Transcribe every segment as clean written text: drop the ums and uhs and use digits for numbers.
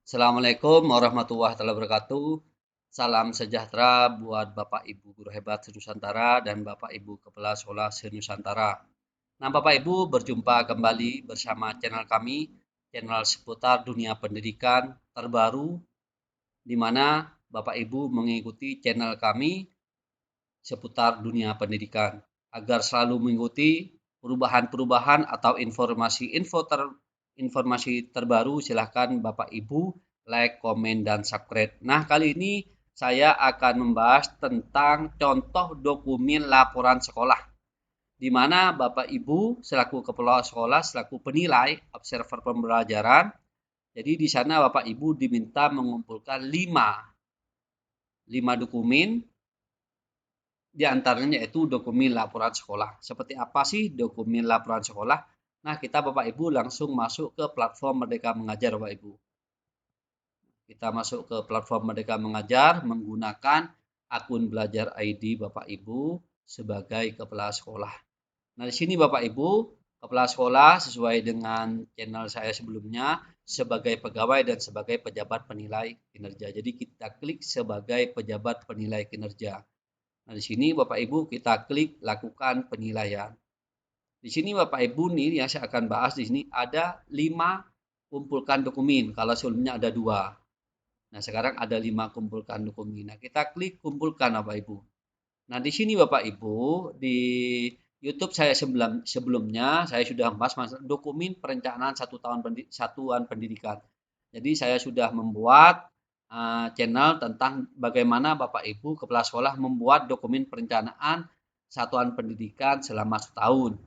Assalamualaikum warahmatullahi wabarakatuh. Salam sejahtera buat Bapak Ibu guru hebat se-Nusantara dan Bapak Ibu kepala sekolah se-Nusantara. Nah, Bapak Ibu berjumpa kembali bersama channel kami, channel seputar dunia pendidikan terbaru, di mana Bapak Ibu mengikuti channel kami seputar dunia pendidikan agar selalu mengikuti perubahan-perubahan atau informasi terbaru. Silahkan Bapak Ibu like, komen, dan subscribe. Nah, kali ini saya akan membahas tentang contoh dokumen laporan sekolah, di mana Bapak Ibu selaku kepala sekolah, selaku penilai, observer pembelajaran. Jadi di sana Bapak Ibu diminta mengumpulkan 5 dokumen. Di antaranya yaitu dokumen laporan sekolah. Seperti apa sih dokumen laporan sekolah? Nah, kita Bapak Ibu langsung masuk ke platform Merdeka Mengajar Bapak Ibu. Kita masuk ke platform Merdeka Mengajar menggunakan akun Belajar ID Bapak Ibu sebagai kepala sekolah. Nah, di sini Bapak Ibu, kepala sekolah sesuai dengan channel saya sebelumnya sebagai pegawai dan sebagai pejabat penilai kinerja. Jadi kita klik sebagai pejabat penilai kinerja. Nah, di sini Bapak Ibu kita klik lakukan penilaian. Di sini Bapak Ibu nih yang saya akan bahas di sini ada 5 kumpulkan dokumen. Kalau sebelumnya ada 2. Nah, sekarang ada 5 kumpulkan dokumen. Nah, kita klik kumpulkan Bapak Ibu. Nah, di sini Bapak Ibu di YouTube saya sebelumnya saya sudah membahas dokumen perencanaan satuan pendidikan. Jadi saya sudah membuat channel tentang bagaimana Bapak Ibu kepala sekolah membuat dokumen perencanaan satuan pendidikan selama setahun.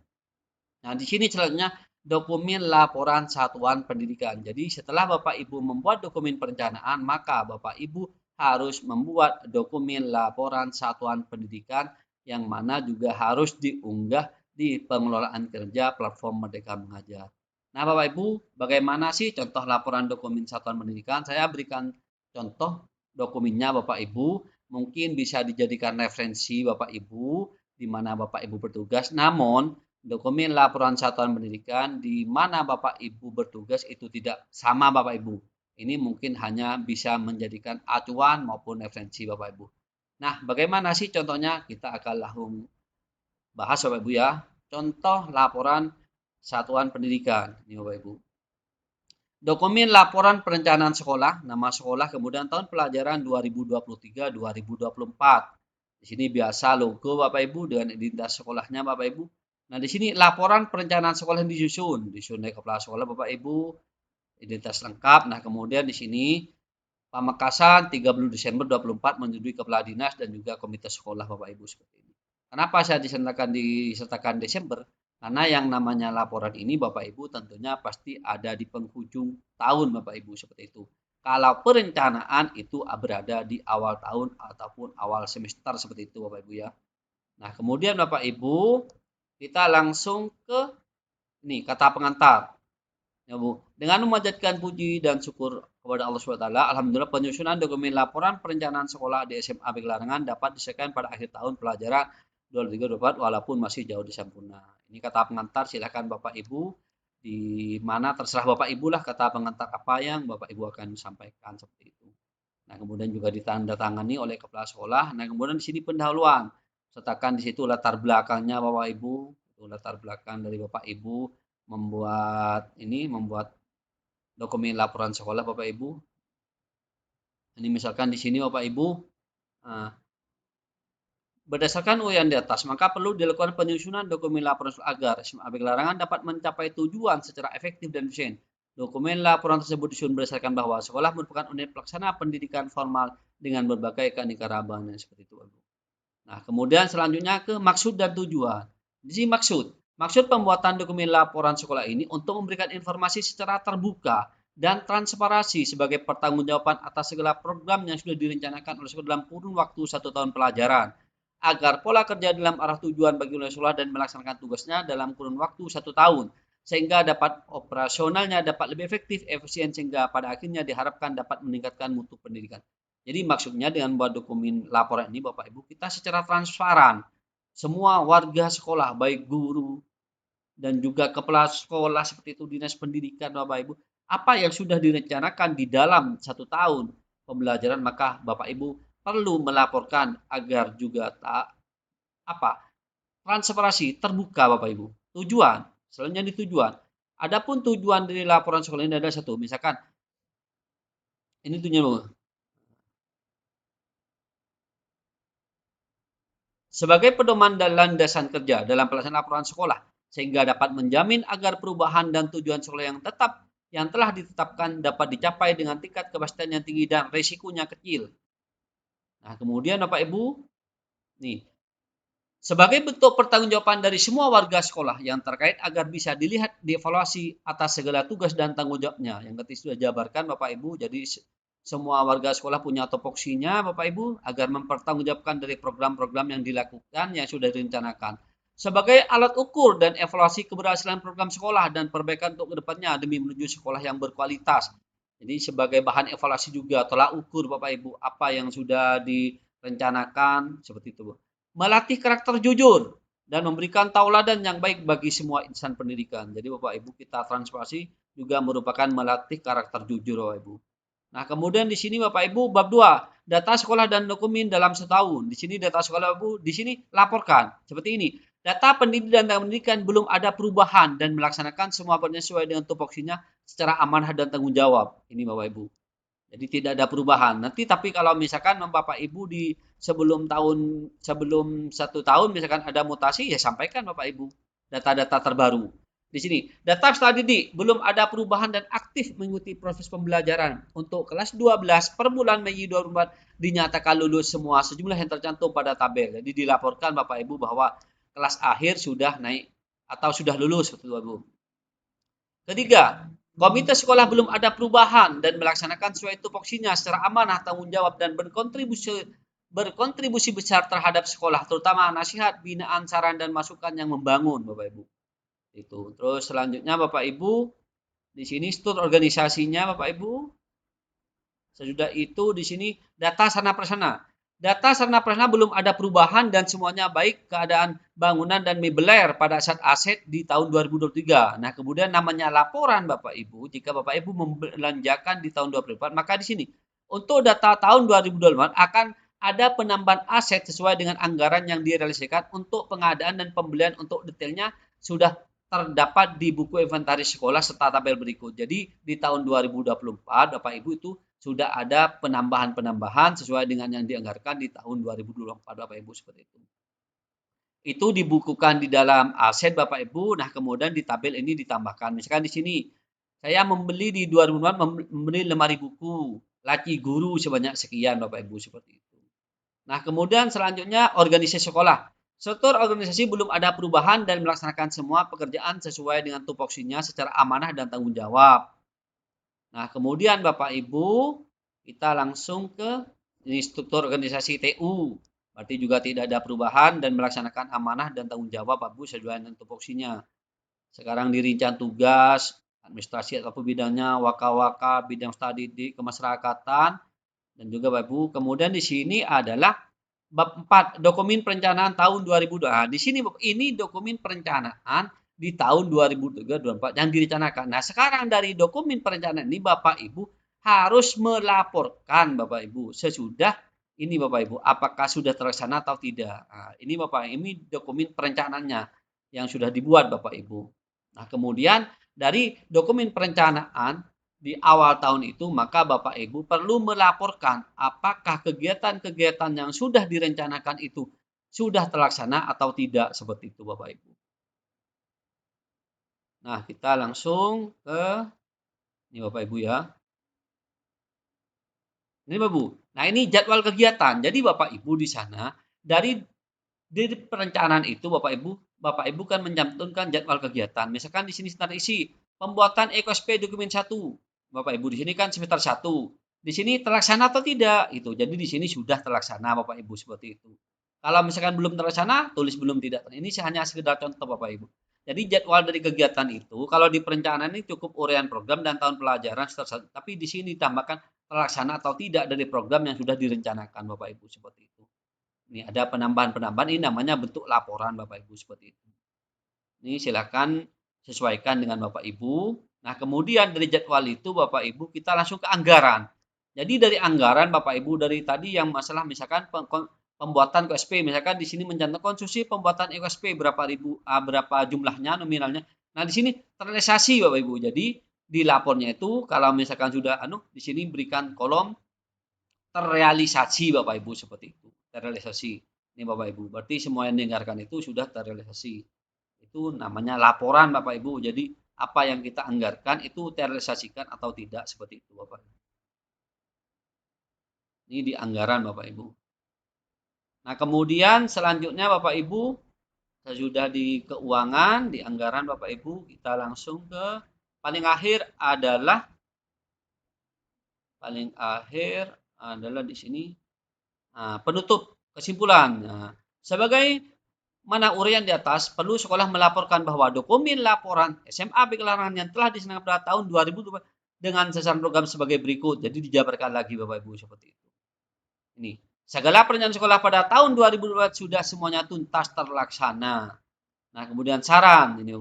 Nah, di sini selanjutnya dokumen laporan satuan pendidikan. Jadi setelah Bapak Ibu membuat dokumen perencanaan, maka Bapak Ibu harus membuat dokumen laporan satuan pendidikan yang mana juga harus diunggah di pengelolaan kerja platform Merdeka Mengajar. Nah, Bapak Ibu, bagaimana sih contoh laporan dokumen satuan pendidikan? Saya berikan contoh dokumennya Bapak Ibu, mungkin bisa dijadikan referensi Bapak Ibu di mana Bapak Ibu bertugas. Namun, dokumen laporan satuan pendidikan di mana Bapak Ibu bertugas itu tidak sama Bapak Ibu. Ini mungkin hanya bisa menjadikan acuan maupun referensi Bapak Ibu. Nah, bagaimana sih contohnya? Kita akan langsung bahas Bapak Ibu ya. Contoh laporan satuan pendidikan. Ini Bapak Ibu. Dokumen laporan perencanaan sekolah, nama sekolah, kemudian tahun pelajaran 2023-2024. Di sini biasa logo Bapak Ibu dengan identitas sekolahnya Bapak Ibu. Nah, di sini laporan perencanaan sekolah yang disusun oleh kepala sekolah Bapak Ibu, identitas lengkap. Nah, kemudian di sini Pamekasan 30 Desember 24 menyetujui kepala dinas dan juga komite sekolah Bapak Ibu seperti ini. Kenapa saya disertakan Desember? Karena yang namanya laporan ini Bapak Ibu tentunya pasti ada di penghujung tahun Bapak Ibu seperti itu. Kalau perencanaan itu berada di awal tahun ataupun awal semester seperti itu Bapak Ibu ya. Nah, kemudian Bapak Ibu kita langsung ke ini kata pengantar. Ya Bu, dengan memanjatkan puji dan syukur kepada Allah SWT, Alhamdulillah penyusunan dokumen laporan perencanaan sekolah di SMA Larangan dapat diselesaikan pada akhir tahun pelajaran 2023-2024 walaupun masih jauh dari sempurna. Ini kata pengantar, silakan Bapak Ibu, di mana terserah Bapak Ibu lah kata pengantar apa yang Bapak Ibu akan sampaikan seperti itu. Nah, kemudian juga ditandatangani oleh kepala sekolah. Nah, kemudian di sini pendahuluan. Sertakan di situ latar belakangnya Bapak Ibu, itu latar belakang dari Bapak Ibu membuat dokumen laporan sekolah Bapak Ibu. Ini misalkan di sini Bapak Ibu berdasarkan uraian di atas, maka perlu dilakukan penyusunan dokumen laporan agar SMA Larangan dapat mencapai tujuan secara efektif dan efisien. Dokumen laporan tersebut disusun berdasarkan bahwa sekolah merupakan unit pelaksana pendidikan formal dengan berbagai keanekaragaman seperti itu. Nah, kemudian selanjutnya ke maksud dan tujuan. Di sini maksud. Maksud pembuatan dokumen laporan sekolah ini untuk memberikan informasi secara terbuka dan transparansi sebagai pertanggungjawaban atas segala program yang sudah direncanakan oleh sekolah dalam kurun waktu 1 tahun pelajaran, agar pola kerja dalam arah tujuan bagi sekolah dan melaksanakan tugasnya dalam kurun waktu 1 tahun, sehingga dapat operasionalnya dapat lebih efektif, efisien, sehingga pada akhirnya diharapkan dapat meningkatkan mutu pendidikan. Jadi maksudnya dengan membuat dokumen laporan ini Bapak Ibu, kita secara transparan semua warga sekolah, baik guru dan juga kepala sekolah seperti itu, dinas pendidikan Bapak Ibu, apa yang sudah direncanakan di dalam 1 tahun pembelajaran, maka Bapak Ibu perlu melaporkan agar juga apa transparansi terbuka Bapak Ibu. Tujuan, selanjutnya di tujuan. Adapun tujuan dari laporan sekolah ini adalah satu, misalkan ini tujuannya sebagai pedoman dan landasan kerja dalam pelaksanaan laporan sekolah, sehingga dapat menjamin agar perubahan dan tujuan sekolah yang telah ditetapkan dapat dicapai dengan tingkat kepastian yang tinggi dan risikonya kecil. Nah, kemudian Bapak Ibu, nih, sebagai bentuk pertanggungjawaban dari semua warga sekolah yang terkait agar bisa dilihat dievaluasi atas segala tugas dan tanggung jawabnya. Yang tadi sudah jabarkan Bapak Ibu, jadi semua warga sekolah punya topoksinya Bapak Ibu agar mempertanggungjawabkan dari program-program yang dilakukan yang sudah direncanakan. Sebagai alat ukur dan evaluasi keberhasilan program sekolah dan perbaikan untuk kedepannya demi menuju sekolah yang berkualitas. Jadi sebagai bahan evaluasi juga tolak ukur Bapak Ibu apa yang sudah direncanakan seperti itu. Melatih karakter jujur dan memberikan tauladan yang baik bagi semua insan pendidikan. Jadi Bapak Ibu kita transparansi juga merupakan melatih karakter jujur Bapak Ibu. Nah, kemudian di sini Bapak Ibu bab 2, data sekolah dan dokumen dalam setahun. Di sini data sekolah Bapak Ibu, di sini laporkan. Seperti ini. Data pendidikan dan pendidikan belum ada perubahan dan melaksanakan semua sesuai dengan tupoksinya secara amanah dan tanggung jawab. Ini Bapak Ibu. Jadi tidak ada perubahan. Nanti tapi kalau misalkan Bapak Ibu di sebelum 1 tahun misalkan ada mutasi ya sampaikan Bapak Ibu data-data terbaru. Di sini data setelah didik belum ada perubahan dan aktif mengikuti proses pembelajaran. Untuk kelas 12 per bulan Mei 2024 dinyatakan lulus semua sejumlah yang tercantum pada tabel. Jadi dilaporkan Bapak Ibu bahwa kelas akhir sudah naik atau sudah lulus Bapak Ibu. Ketiga, komite sekolah belum ada perubahan dan melaksanakan sesuai tupoksinya secara amanah, tanggung jawab, dan berkontribusi besar terhadap sekolah, terutama nasihat, binaan, saran, dan masukan yang membangun, Bapak Ibu. Itu. Terus selanjutnya Bapak Ibu, di sini struktur organisasinya Bapak Ibu. Sesudah itu di sini data sarana prasarana. Data sarana prasarana belum ada perubahan dan semuanya baik keadaan bangunan dan mebeler pada saat aset di tahun 2023. Nah, kemudian namanya laporan Bapak Ibu, jika Bapak Ibu membelanjakan di tahun 2024, maka di sini untuk data tahun 2024 akan ada penambahan aset sesuai dengan anggaran yang direalisasikan untuk pengadaan dan pembelian untuk detailnya sudah terdapat di buku inventaris sekolah serta tabel berikut. Jadi di tahun 2024 Bapak Ibu itu sudah ada penambahan-penambahan sesuai dengan yang dianggarkan di tahun 2024 Bapak Ibu seperti itu. Itu dibukukan di dalam aset Bapak Ibu. Nah, kemudian di tabel ini ditambahkan. Misalkan di sini saya membeli di 2004 membeli lemari buku, laci guru sebanyak sekian Bapak Ibu seperti itu. Nah, kemudian selanjutnya organisasi sekolah. Struktur organisasi belum ada perubahan dan melaksanakan semua pekerjaan sesuai dengan tupoksinya secara amanah dan tanggung jawab. Nah, kemudian Bapak Ibu, kita langsung ke ini struktur organisasi TU. Berarti juga tidak ada perubahan dan melaksanakan amanah dan tanggung jawab Bapak Ibu sesuai dengan tupoksinya. Sekarang dirincang tugas, administrasi ataupun bidangnya, waka-waka, bidang studi di kemasyarakatan, dan juga Bapak Ibu. Kemudian di sini adalah bab 4, dokumen perencanaan tahun 2002. Nah, di sini ini dokumen perencanaan di tahun 2023-2024 yang direncanakan. Nah, sekarang dari dokumen perencanaan ini Bapak Ibu harus melaporkan Bapak Ibu sesudah ini Bapak Ibu apakah sudah terlaksana atau tidak. Nah, ini Bapak ini dokumen perencanaannya yang sudah dibuat Bapak Ibu. Nah, kemudian dari dokumen perencanaan di awal tahun itu maka Bapak Ibu perlu melaporkan apakah kegiatan-kegiatan yang sudah direncanakan itu sudah terlaksana atau tidak seperti itu Bapak Ibu. Nah, kita langsung ke ini Bapak Ibu ya. Ini Bapak Ibu. Nah, ini jadwal kegiatan. Jadi Bapak Ibu di sana dari perencanaan itu Bapak Ibu kan mencantumkan jadwal kegiatan. Misalkan di sini standar isi pembuatan EKSP dokumen 1. Bapak Ibu di sini kan semester 1. Di sini terlaksana atau tidak? Itu. Jadi di sini sudah terlaksana Bapak Ibu seperti itu. Kalau misalkan belum terlaksana, tulis belum tidak. Ini hanya sekedar contoh Bapak Ibu. Jadi jadwal dari kegiatan itu kalau di perencanaan ini cukup uraian program dan tahun pelajaran semester 1. Tapi di sini ditambahkan terlaksana atau tidak dari program yang sudah direncanakan Bapak Ibu seperti itu. Ini ada penambahan-penambahan, ini namanya bentuk laporan Bapak Ibu seperti itu. Ini silakan sesuaikan dengan Bapak Ibu. Nah, kemudian dari jadwal itu Bapak Ibu kita langsung ke anggaran. Jadi dari anggaran Bapak Ibu dari tadi yang masalah misalkan pembuatan QSP, misalkan di sini mencantumkan konsumsi pembuatan QSP berapa ribu, berapa jumlahnya nominalnya. Nah, di sini terrealisasi Bapak Ibu. Jadi di lapornya itu kalau misalkan sudah di sini berikan kolom terrealisasi Bapak Ibu seperti itu. Terrealisasi. Ini Bapak Ibu. Berarti semua yang dianggarkan itu sudah terrealisasi. Itu namanya laporan Bapak Ibu. Jadi apa yang kita anggarkan itu terrealisasikan atau tidak seperti itu Bapak. Ini di anggaran Bapak Ibu. Nah, kemudian selanjutnya Bapak Ibu, sudah di keuangan, di anggaran Bapak Ibu, kita langsung ke paling akhir adalah di sini penutup kesimpulan. Nah, sebagai mana uraian di atas, perlu sekolah melaporkan bahwa dokumen laporan SMA Pekelarangan yang telah diselenggarakan pada tahun 2020 dengan sasaran program sebagai berikut. Jadi dijabarkan lagi Bapak Ibu seperti itu. Ini, segala perencanaan sekolah pada tahun 2020 sudah semuanya tuntas terlaksana. Nah, kemudian saran ini,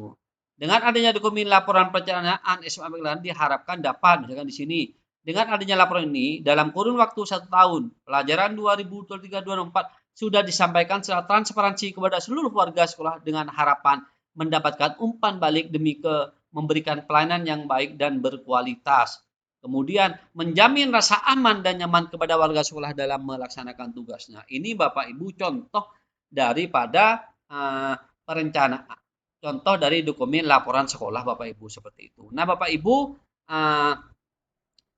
dengan adanya dokumen laporan perencanaan SMA Pekelarangan diharapkan dapat, misalkan di sini, dengan adanya laporan ini dalam kurun waktu 1 tahun, pelajaran 2023-2024 sudah disampaikan secara transparansi kepada seluruh warga sekolah dengan harapan mendapatkan umpan balik demi memberikan pelayanan yang baik dan berkualitas. Kemudian menjamin rasa aman dan nyaman kepada warga sekolah dalam melaksanakan tugasnya. Ini Bapak Ibu contoh daripada perencanaan. Contoh dari dokumen laporan sekolah Bapak Ibu seperti itu. Nah Bapak Ibu,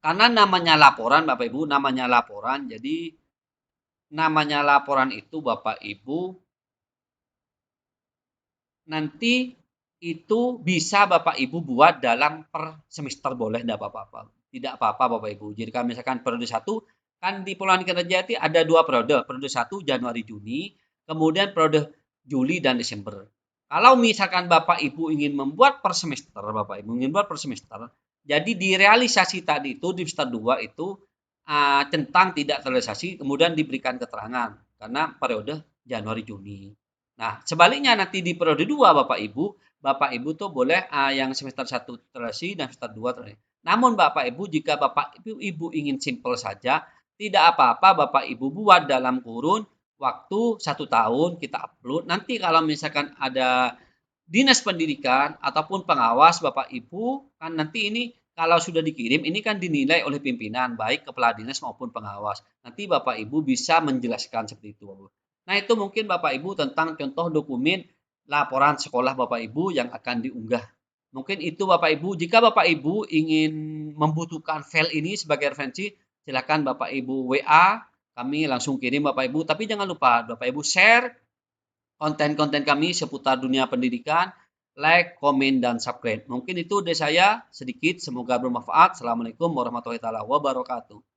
karena namanya laporan Bapak Ibu, namanya laporan, jadi namanya laporan itu Bapak Ibu nanti itu bisa Bapak Ibu buat dalam per semester boleh tidak apa-apa. Tidak apa-apa Bapak Ibu. Jadi kalau misalkan periode 1 kan di Polahan Kerjati ada 2 periode. Periode 1 Januari Juni, kemudian periode Juli dan Desember. Kalau misalkan Bapak Ibu ingin membuat per semester, Bapak Ibu ingin buat per semester, jadi di realisasi tadi itu di semester 2 itu tentang tidak terrealisasi kemudian diberikan keterangan karena periode Januari Juni. Nah, sebaliknya nanti di periode 2 Bapak Ibu tuh boleh yang semester 1 terrealisasi dan semester 2 terrealisasi. Namun Bapak Ibu jika Bapak Ibu ingin simpel saja, tidak apa-apa Bapak Ibu buat dalam kurun waktu 1 tahun kita upload. Nanti kalau misalkan ada dinas pendidikan ataupun pengawas Bapak Ibu kan nanti ini kalau sudah dikirim ini kan dinilai oleh pimpinan baik kepala dinas maupun pengawas. Nanti Bapak Ibu bisa menjelaskan seperti itu. Nah, itu mungkin Bapak Ibu tentang contoh dokumen laporan sekolah Bapak Ibu yang akan diunggah. Mungkin itu Bapak Ibu. Jika Bapak Ibu ingin membutuhkan file ini sebagai referensi, silakan Bapak Ibu WA, kami langsung kirim Bapak Ibu. Tapi jangan lupa Bapak Ibu share konten-konten kami seputar dunia pendidikan, like, komen, dan subscribe. Mungkin itu dari saya sedikit, semoga bermanfaat. Assalamualaikum warahmatullahi wabarakatuh.